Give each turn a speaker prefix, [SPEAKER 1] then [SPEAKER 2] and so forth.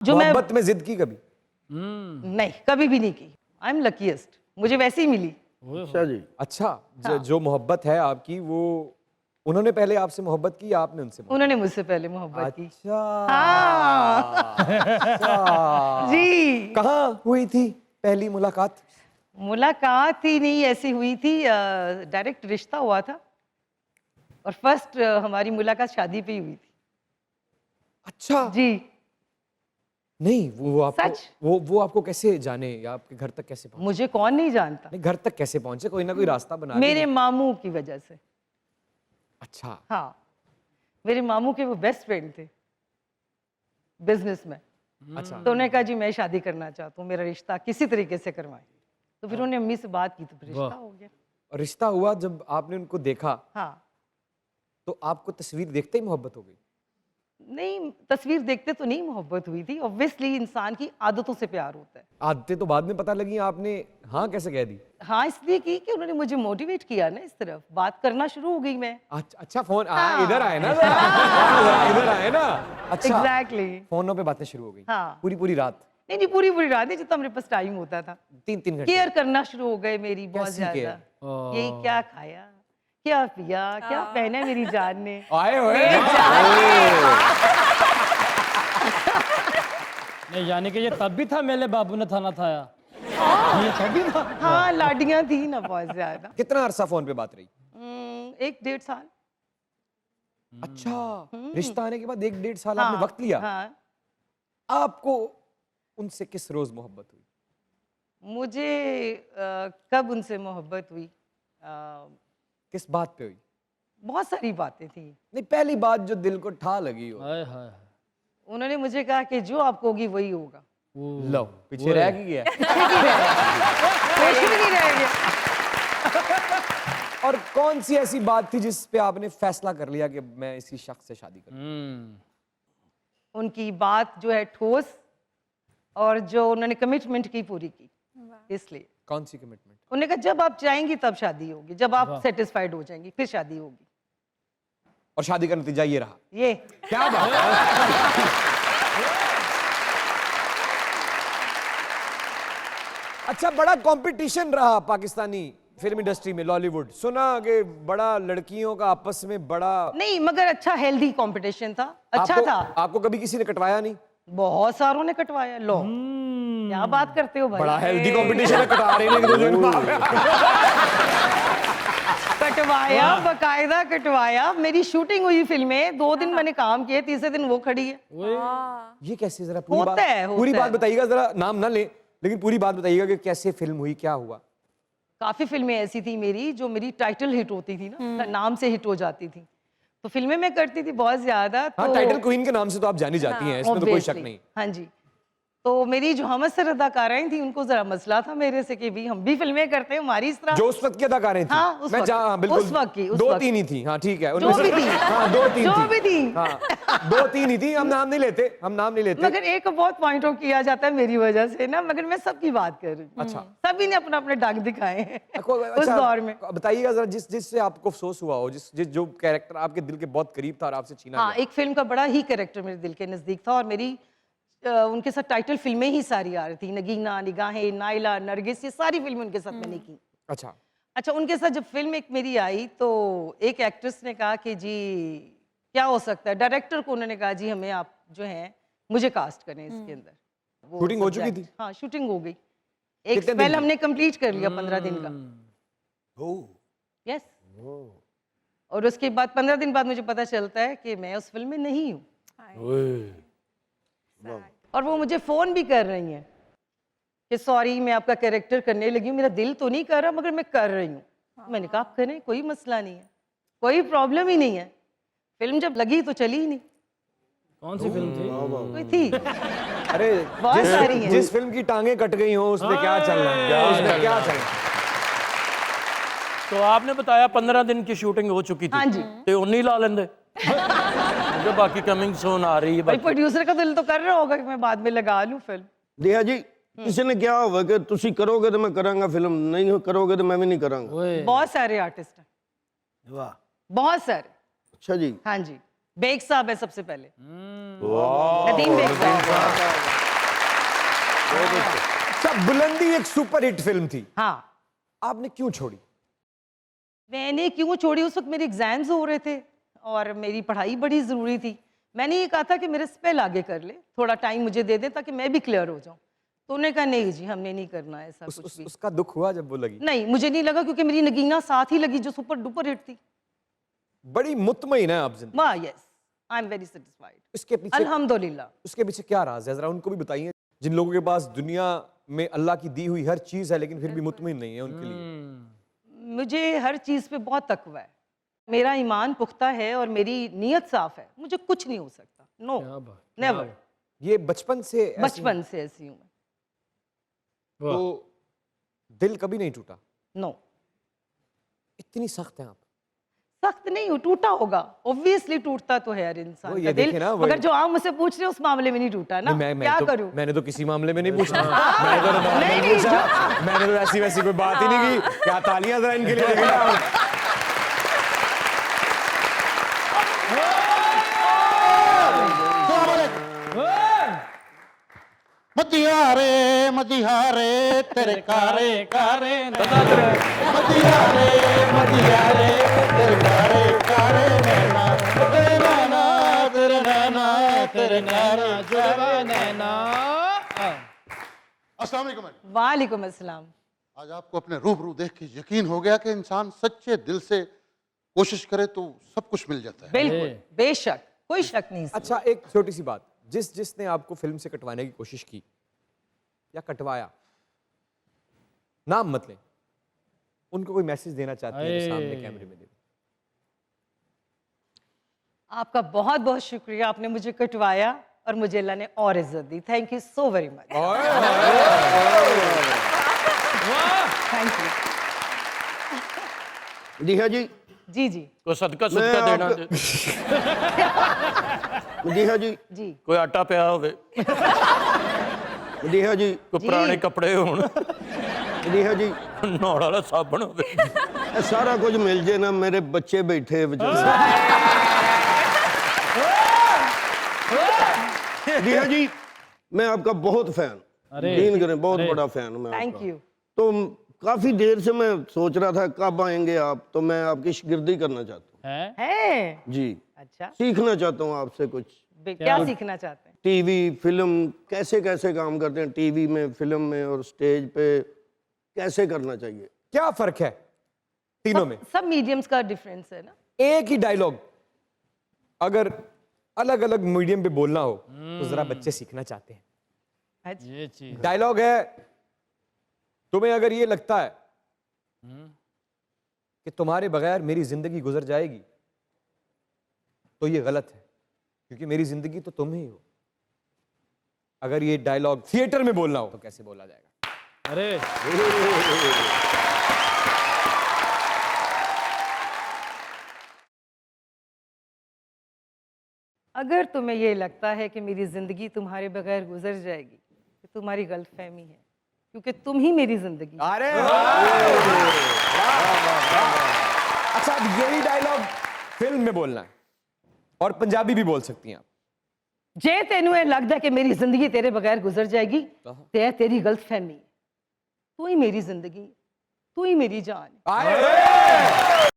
[SPEAKER 1] जो मैं
[SPEAKER 2] मोहब्बत में जिद की कभी?
[SPEAKER 1] नहीं, कभी भी नहीं की। आई एम लकीएस्ट, मुझे वैसे ही मिली।
[SPEAKER 3] अच्छा जी।
[SPEAKER 2] अच्छा, जो मोहब्बत है आपकी वो उन्होंने पहले आपसे मोहब्बत की या आपने उनसे मोहब्बत
[SPEAKER 1] उन्होंने मुझसे पहले मोहब्बत की।
[SPEAKER 2] अच्छा
[SPEAKER 1] हाँ।
[SPEAKER 2] अच्छा
[SPEAKER 1] जी।
[SPEAKER 2] कहाँ हुई थी पहली मुलाकात?
[SPEAKER 1] मुलाकात ही नहीं ऐसी हुई थी, डायरेक्ट रिश्ता हुआ था और फर्स्ट हमारी मुलाकात शादी पे ही हुई थी।
[SPEAKER 2] अच्छा
[SPEAKER 1] जी।
[SPEAKER 2] नहीं वो आपको
[SPEAKER 1] सच?
[SPEAKER 2] वो आपको कैसे जाने या आपके घर तक कैसे पहुंचे?
[SPEAKER 1] मुझे कौन नहीं जानता,
[SPEAKER 2] नहीं घर तक कैसे पहुंचे? कोई ना कोई रास्ता बना के
[SPEAKER 1] मेरे मामू की वजह से।
[SPEAKER 2] अच्छा
[SPEAKER 1] हाँ, मेरे मामू के वो बेस्ट फ्रेंड थे बिजनेस में।
[SPEAKER 2] अच्छा
[SPEAKER 1] तो उन्होंने कहा जी मैं शादी करना चाहता हूँ, मेरा रिश्ता किसी तरीके से करवाएं। तो फिर उन्होंने अम्मी से बात की तो फिर रिश्ता हो गया।
[SPEAKER 2] रिश्ता हुआ जब आपने उनको देखा
[SPEAKER 1] हाँ।
[SPEAKER 2] तो आपको तस्वीर देखते ही मोहब्बत हो गई?
[SPEAKER 1] नहीं, तस्वीर देखते तो नहीं मोहब्बत हुई थी। ऑब्वियसली इंसान की आदतों से प्यार होता है।
[SPEAKER 2] आदतें तो बाद में पता लगी, आपने हाँ कैसे कह दी?
[SPEAKER 1] हाँ, इसलिए की कि उन्होंने मुझे मोटिवेट किया ना, इस तरफ बात करना शुरू हो गई मैं।
[SPEAKER 2] अच्छा फोन
[SPEAKER 1] हाँ।
[SPEAKER 2] इधर आए ना जरा, इधर आए ना। अच्छा
[SPEAKER 1] एग्जैक्टली।
[SPEAKER 2] फोनों पे बातें शुरू हो गई?
[SPEAKER 1] हाँ।
[SPEAKER 2] पूरी रात?
[SPEAKER 1] नहीं नहीं, पूरी पूरी रात नहीं, जितना मेरे पास टाइम होता था।
[SPEAKER 2] 3 घंटे?
[SPEAKER 1] केयर करना शुरू हो गए मेरी बहुत
[SPEAKER 2] कैसी
[SPEAKER 1] ज्यादा।
[SPEAKER 2] केयर?
[SPEAKER 1] यही क्या खाया, क्या पिया, क्या पहना है मेरी जान ने।
[SPEAKER 2] आए हुए
[SPEAKER 3] नहीं यानी कि ये तब भी था मेले बाबू ने थाना थाया, ये तब भी था।
[SPEAKER 1] हाँ, लाडियां थी ना बहुत ज्यादा।
[SPEAKER 2] कितना अरसा फोन पे बात रही?
[SPEAKER 1] 1-1.5 साल।
[SPEAKER 2] अच्छा रिश्ता आने के बाद 1-1.5 साल
[SPEAKER 1] हाँ,
[SPEAKER 2] आपने वक्त लिया?
[SPEAKER 1] हाँ।
[SPEAKER 2] आपको उनसे किस रोज मोहब्बत हुई?
[SPEAKER 1] मुझे कब उनसे मोहब्बत हुई?
[SPEAKER 2] किस बात पे हुई?
[SPEAKER 1] बहुत सारी बातें थी।
[SPEAKER 2] नहीं पहली बात जो दिल को ठा लगी हो।
[SPEAKER 3] हाय हाय।
[SPEAKER 1] उन्होंने मुझे कहा कि जो आपको होगी वही होगा।
[SPEAKER 2] लो पीछे रह गया।
[SPEAKER 1] कुछ भी नहीं रह गया।
[SPEAKER 2] और कौन सी ऐसी बात थी जिस पे आपने फैसला कर लिया कि मैं इसी शख्स से शादी करूं?
[SPEAKER 1] उनकी बात जो है ठोस, और जो उन्होंने कमिटमेंट की पूरी की, इसलिए।
[SPEAKER 2] कौन सी कमिटमेंट?
[SPEAKER 1] उन्होंने कहा जब आप चाहेंगी तब शादी होगी, जब आप सेटिस्फाइड हो जाएंगी फिर शादी होगी।
[SPEAKER 2] और शादी का नतीजा ये रहा?
[SPEAKER 1] ये
[SPEAKER 2] क्या बात है? अच्छा बड़ा कंपटीशन रहा पाकिस्तानी फिल्म इंडस्ट्री में, लॉलीवुड सुना कि बड़ा लड़कियों का आपस में बड़ा
[SPEAKER 1] नहीं, मगर अच्छा हेल्दी कंपटीशन था, अच्छा था।
[SPEAKER 2] आपको कभी किसी ने कटवाया नहीं?
[SPEAKER 1] बहुत सारों ने कटवाया। लो क्या बात करते हो भाई।
[SPEAKER 2] बड़ा हेल्दी कंपटीशन है, कटवा रहे हैं एक-दूसरे
[SPEAKER 1] कटवाया, बकायदा कटवाया। मेरी शूटिंग हुई फिल्म में, 2 दिन मैंने काम किए, तीसरे दिन वो खड़ी है।
[SPEAKER 2] ये कैसे? जरा
[SPEAKER 1] होता है।
[SPEAKER 2] पूरी बात बताइएगा, जरा नाम ना ले लेकिन पूरी बात बताइएगा कि कैसे फिल्म हुई, क्या हुआ?
[SPEAKER 1] काफी फिल्में ऐसी थी मेरी जो मेरी टाइटल हिट होती थी ना, नाम से हिट हो जाती थी। तो फिल्में मैं करती थी बहुत ज्यादा। तो
[SPEAKER 2] हाँ, टाइटल क्वीन के नाम से तो आप जानी जाती हैं, इसमें तो कोई शक नहीं।
[SPEAKER 1] हाँ जी। तो मेरी जो हम असर अदाकाराएं थी उनको जरा मसला था मेरे से कि भी हम भी फिल्में करते हैं, हमारी इस तरह।
[SPEAKER 2] जो उस वक्त की अदाकारें थी?
[SPEAKER 1] हाँ, उस वक्त।
[SPEAKER 2] बिल्कुल
[SPEAKER 1] उस वक्त की, उस
[SPEAKER 2] 2-3 ही थी। हाँ ठीक है,
[SPEAKER 1] जो भी थी।
[SPEAKER 2] हाँ 2-3
[SPEAKER 1] जो
[SPEAKER 2] थी।
[SPEAKER 1] भी थी।
[SPEAKER 2] हाँ 2-3 ही थी, हम नाम नहीं लेते, हम नाम नहीं लेते।
[SPEAKER 1] मगर एक बहुत पॉइंट ऑफ किया जाता है मेरी वजह से ना, मगर मैं सबकी बात कर रही हूँ।
[SPEAKER 2] अच्छा।
[SPEAKER 1] सभी ने अपना अपने डंग दिखाए हैं उस
[SPEAKER 2] अच्छा,
[SPEAKER 1] दौर में।
[SPEAKER 2] बताइएगा जरा जिससे आपको अफसोस हुआ हो, जो कैरेक्टर आपके दिल के बहुत करीब था और आपसे छीना
[SPEAKER 1] हाँ,
[SPEAKER 2] गया।
[SPEAKER 1] एक फिल्म का बड़ा ही कैरेक्टर मेरे दिल के नजदीक था और मेरी उनके साथ टाइटल फिल्में ही सारी आ रही थी। नगीना, निगाहें, नाइला, नरगिस, ये सारी फिल्में उनके साथ मैंने की। अच्छा, उनके साथ जब फिल्म एक मेरी आई तो एक एक्ट्रेस ने कहा कि जी क्या हो सकता है, डायरेक्टर को उन्होंने कहा जी हमें आप जो हैं मुझे कास्ट करें इसके अंदर।
[SPEAKER 2] शूटिंग हो चुकी थी?
[SPEAKER 1] हाँ, शूटिंग हो गई। एक स्पेल हमने कंप्लीट कर लिया 15 दिन का। यस। और उसके बाद 15 दिन बाद मुझे पता चलता है कि मैं उस फिल्म में नहीं हूँ। और वो मुझे फोन भी कर रही हैं कि सॉरी मैं आपका कैरेक्टर करने लगी हूँ, मेरा दिल तो नहीं कर रहा मगर मैं कर रही हूँ। मैंने कहा आप करें, कोई मसला नहीं है, कोई प्रॉब्लम ही नहीं है। फिल्म जब लगी तो चली ही नहीं।
[SPEAKER 3] कौन सी फिल्म थी?
[SPEAKER 1] कोई थी।
[SPEAKER 2] अरे
[SPEAKER 1] बहुत सारी हैं।
[SPEAKER 2] जिस फिल्म की टांगे कट गई हो उसमें क्या चलना है, उसमें क्या चलना?
[SPEAKER 4] तो आपने बताया 15 दिन की शूटिंग हो चुकी थी।
[SPEAKER 1] हाँ जी।
[SPEAKER 4] तो 19 ला लेंदे। मुझे बाकी कमिंग सून आ रही है।
[SPEAKER 1] भाई प्रोड्यूसर का दिल तो कर रहा होगा कि मैं बाद में लगा लूं फिल्म।
[SPEAKER 5] दिया जी किसी ने क्या होगा कि तुसी करोगे तो मैं करांगा फिल्म, नहीं करोगे तो मैं भी नहीं करांगा।
[SPEAKER 1] बहुत सारे आर्टिस्ट हैं,
[SPEAKER 5] वाह,
[SPEAKER 1] बहुत सारे।
[SPEAKER 5] अच्छा जी।
[SPEAKER 1] हाँ जी, बेग साहब है सबसे पहले, नदीम बेग साहब।
[SPEAKER 2] अच्छा, बुलंदी एक सुपर हिट फिल्म थी,
[SPEAKER 1] हाँ।
[SPEAKER 2] आपने क्यों छोड़ी?
[SPEAKER 1] मैंने क्यों छोड़ी, उस वक्त मेरे एग्जाम्स हो रहे थे और मेरी पढ़ाई बड़ी ज़रूरी थी। मैंने ये कहा था कि मेरे स्पेल आगे कर ले, थोड़ा टाइम मुझे दे दे ताकि मैं भी क्लियर हो जाऊं। तो उन्होंने कहा नहीं जी, हमने नहीं करना ऐसा कुछ भी।
[SPEAKER 2] उसका दुख हुआ जब वो लगी?
[SPEAKER 1] नहीं, मुझे नहीं लगा, क्योंकि मेरी नगीना साथ ही लगी जो सुपर डुपर हिट थी।
[SPEAKER 2] बड़ी मुतमईन है आप जिंदगी।
[SPEAKER 1] वाह, yes, I am very satisfied,
[SPEAKER 2] इसके पीछे
[SPEAKER 1] अल्हम्दुलिल्लाह।
[SPEAKER 2] उसके पीछे क्या राज है, जरा उनको भी बताइए, जिन लोगों के पास दुनिया में अल्लाह की दी हुई हर चीज है लेकिन फिर भी मुतमईन नहीं है उनके लिए।
[SPEAKER 1] मुझे हर चीज़ पे बहुत तकवा है, मेरा ईमान पुख्ता है और मेरी नीयत साफ है, मुझे कुछ नहीं हो सकता। No, never.
[SPEAKER 2] ये बचपन से ऐसी-
[SPEAKER 1] बचपन से ऐसी हूँ मैं।
[SPEAKER 2] तो दिल कभी नहीं टूटा?
[SPEAKER 1] नो,
[SPEAKER 2] इतनी सख्त है आप?
[SPEAKER 1] सख्त नहीं हूँ, टूटा होगा, ऑब्वियसली टूटता तो है हर
[SPEAKER 2] वो
[SPEAKER 1] इंसान
[SPEAKER 2] ये
[SPEAKER 1] का दिल,
[SPEAKER 2] देखिए ना, वही-
[SPEAKER 1] मगर जो आप मुझसे पूछ रहे हो उस मामले में नहीं टूटा ना। क्या करूँ?
[SPEAKER 2] मैंने तो किसी मामले में नहीं पूछा। मैंने तो नॉर्मल
[SPEAKER 1] नहीं,
[SPEAKER 2] पूछा। मैंने तो ऐसी वैसी कोई बात ही नहीं की। क्या तालियां जरा इनके लिए देखें।
[SPEAKER 6] मदियारे मदियारे तेरे कारे कारे मदियारे मदियारे तेरे कारे कारे नैना तेरे नैना तेरे नैना तेरे नैना जुड़वा नैना। अस्सलाम वालेकुम।
[SPEAKER 1] वालेकुम अस्सलाम।
[SPEAKER 6] आज आपको अपने रूबरू देख के यकीन हो गया कि इंसान सच्चे दिल से कोशिश करे तो सब कुछ मिल जाता है।
[SPEAKER 1] बिल्कुल, बेशक, कोई शक नहीं।
[SPEAKER 2] अच्छा, एक छोटी सी बात, जिसने आपको फिल्म से कटवाने की कोशिश की या कटवाया, नाम मत लें, उनको कोई मैसेज देना चाहती है तो सामने कैमरे में दे।
[SPEAKER 1] आपका बहुत बहुत शुक्रिया, आपने मुझे कटवाया और मुझे अल्लाह ने और इज्जत दी। Thank you so very much. Thank you.
[SPEAKER 5] Madiha ji,
[SPEAKER 1] जी जी
[SPEAKER 4] कोई सदका सुदका देना
[SPEAKER 5] आपको- मदीहा जी,
[SPEAKER 1] जी।
[SPEAKER 4] कोई आटा पिया होवे,
[SPEAKER 5] मदीहा जी,
[SPEAKER 4] कोई पुराने कपड़े होण,
[SPEAKER 5] मदीहा जी,
[SPEAKER 4] नहाउण वाला साबण होवे।
[SPEAKER 5] ये सारा कुछ मिल जे ना, मेरे बच्चे बैठे बेचारे। मदीहा जी, मैं आपका बहुत फैन, यकीन करें बहुत बड़ा फैन हूं मैं
[SPEAKER 1] थैंक
[SPEAKER 5] आपका।
[SPEAKER 1] यू।
[SPEAKER 5] तो काफी देर से मैं सोच रहा था कब आएंगे आप, तो मैं आपकी शागिर्दी करना चाहता
[SPEAKER 1] है?
[SPEAKER 5] हूँ जी,
[SPEAKER 1] अच्छा,
[SPEAKER 5] सीखना चाहता हूँ आपसे कुछ।
[SPEAKER 1] क्या सीखना चाहते हैं?
[SPEAKER 5] टीवी फिल्म कैसे कैसे काम करते हैं, टीवी में, फिल्म में और स्टेज पे कैसे करना चाहिए?
[SPEAKER 2] क्या फर्क है तीनों में?
[SPEAKER 1] सब मीडियम्स का डिफरेंस है ना।
[SPEAKER 2] एक ही डायलॉग अगर अलग अलग मीडियम पे बोलना हो तो जरा बच्चे सीखना चाहते हैं।
[SPEAKER 1] अच्छा,
[SPEAKER 3] ये चीज
[SPEAKER 2] डायलॉग है, तुम्हें अगर ये लगता है कि तुम्हारे बगैर मेरी जिंदगी गुजर जाएगी तो ये गलत है, क्योंकि मेरी जिंदगी तो तुम ही हो। अगर ये डायलॉग थिएटर में बोलना हो तो कैसे बोला जाएगा?
[SPEAKER 3] अरे
[SPEAKER 1] अगर तुम्हें ये लगता है कि मेरी जिंदगी तुम्हारे बगैर गुजर जाएगी तो तुम्हारी गलतफहमी है, क्योंकि तुम ही मेरी जिंदगी।
[SPEAKER 2] अरे अच्छा, अब यही डायलॉग फिल्म में बोलना है और पंजाबी भी बोल सकती हैं आप।
[SPEAKER 1] जे तेनू ये लगता है कि मेरी जिंदगी तेरे बगैर गुजर जाएगी ते तेरी गलतफहमी है। तू ही मेरी जिंदगी, तू ही मेरी जान।
[SPEAKER 2] आए